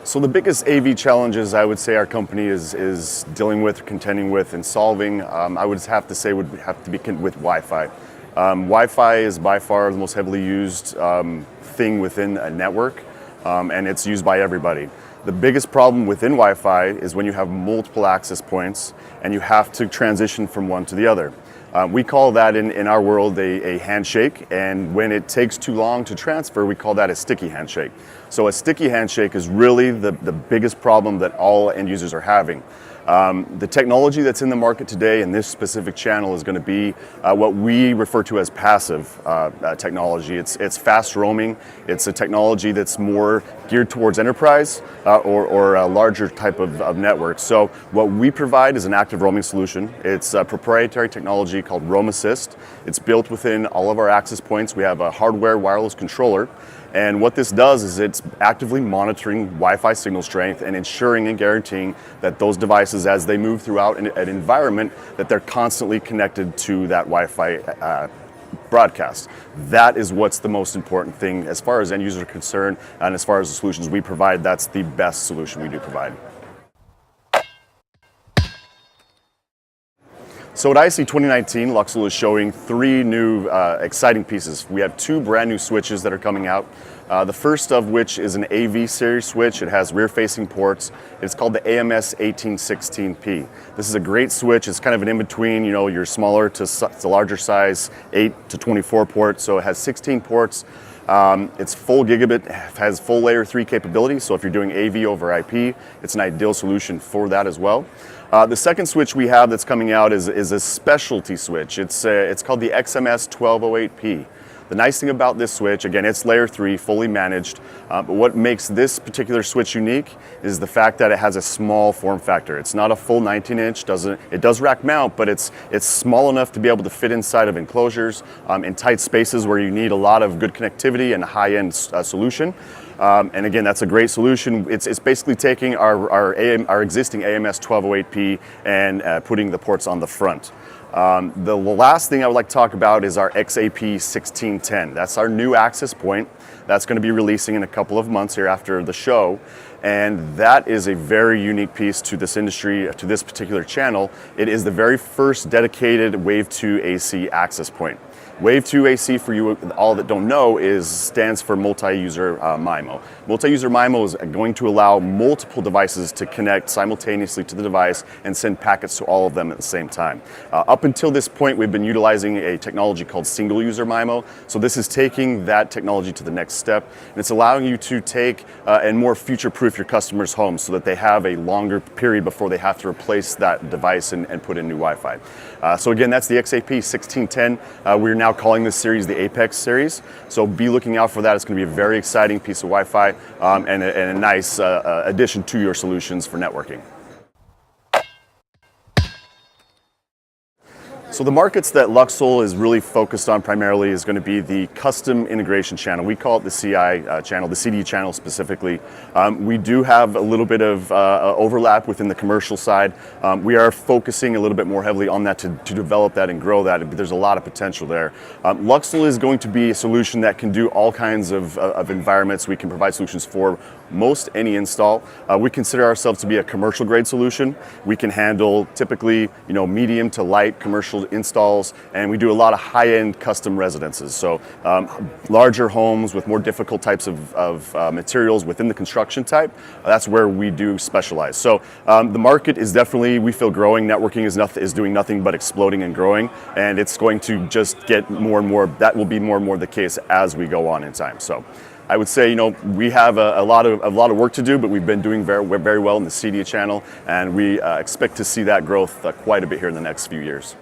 So the biggest AV challenges I would say our company is dealing with, contending with, and solving, I would have to say would have to be with Wi-Fi. Wi-Fi is by far the most heavily used thing within a network, and it's used by everybody. The biggest problem within Wi-Fi is when you have multiple access points and you have to transition from one to the other. We call that in our world a handshake, and when it takes too long to transfer, we call that a sticky handshake. So a sticky handshake is really the biggest problem that all end users are having. The technology that's in the market today in this specific channel is going to be what we refer to as passive technology. It's fast roaming. It's a technology that's more geared towards enterprise or a larger type of network. So what we provide is an active roaming solution. It's a proprietary technology called Roam Assist. It's built within all of our access points. We have a hardware wireless controller. And what this does is it's actively monitoring Wi-Fi signal strength and ensuring and guaranteeing that those devices, as they move throughout an environment, that they're constantly connected to that Wi-Fi broadcast. That is what's the most important thing as far as end users are concerned, and as far as the solutions we provide, that's the best solution we do provide. So at ISE 2019, Luxul is showing 3 new exciting pieces. We have 2 brand new switches that are coming out. The first of which is an AV series switch. It has rear-facing ports. It's called the AMS 1816P. This is a great switch. It's kind of an in-between, your smaller to larger size 8 to 24 ports. So it has 16 ports. It's full gigabit, has full layer 3 capability. So if you're doing AV over IP, it's an ideal solution for that as well. The second switch we have that's coming out is a specialty switch. It's called the XMS 1208P. The nice thing about this switch, again, it's layer 3, fully managed, but what makes this particular switch unique is the fact that it has a small form factor. It's not a full 19-inch, it does rack mount, but it's small enough to be able to fit inside of enclosures in tight spaces where you need a lot of good connectivity and a high-end solution. And again, that's a great solution. It's basically taking our existing AMS 1208P and putting the ports on the front. The last thing I would like to talk about is our XAP 1610. That's our new access point that's going to be releasing in a couple of months here after the show. And that is a very unique piece to this industry, to this particular channel. It is the very first dedicated Wave 2 AC access point. Wave 2 AC, for you all that don't know, stands for multi-user MIMO. Multi-user MIMO is going to allow multiple devices to connect simultaneously to the device and send packets to all of them at the same time. Up until this point, we've been utilizing a technology called single-user MIMO. So this is taking that technology to the next step, and it's allowing you to take and more future-proof your customers' homes so that they have a longer period before they have to replace that device and put in new Wi-Fi. So again, that's the XAP 1610. We're now calling this series the Apex series, so be looking out for that. It's going to be a very exciting piece of Wi-Fi and a nice addition to your solutions for networking. So the markets that Luxul is really focused on primarily is going to be the custom integration channel. We call it the CI channel, the CD channel specifically. We do have a little bit of overlap within the commercial side. We are focusing a little bit more heavily on that to develop that and grow that. There's a lot of potential there. Luxul is going to be a solution that can do all kinds of environments. We can provide solutions for most any install. We consider ourselves to be a commercial grade solution. We can handle typically medium to light commercial installs, and we do a lot of high-end custom residences. So larger homes with more difficult types of materials within the construction type, that's where we do specialize. So the market is definitely, we feel, growing. Networking is doing nothing but exploding and growing, and it's going to just get more and more. That will be more and more the case as we go on in time. So I would say, we have a lot of work to do, but we've been doing very well in the CD channel, and we expect to see that growth quite a bit here in the next few years.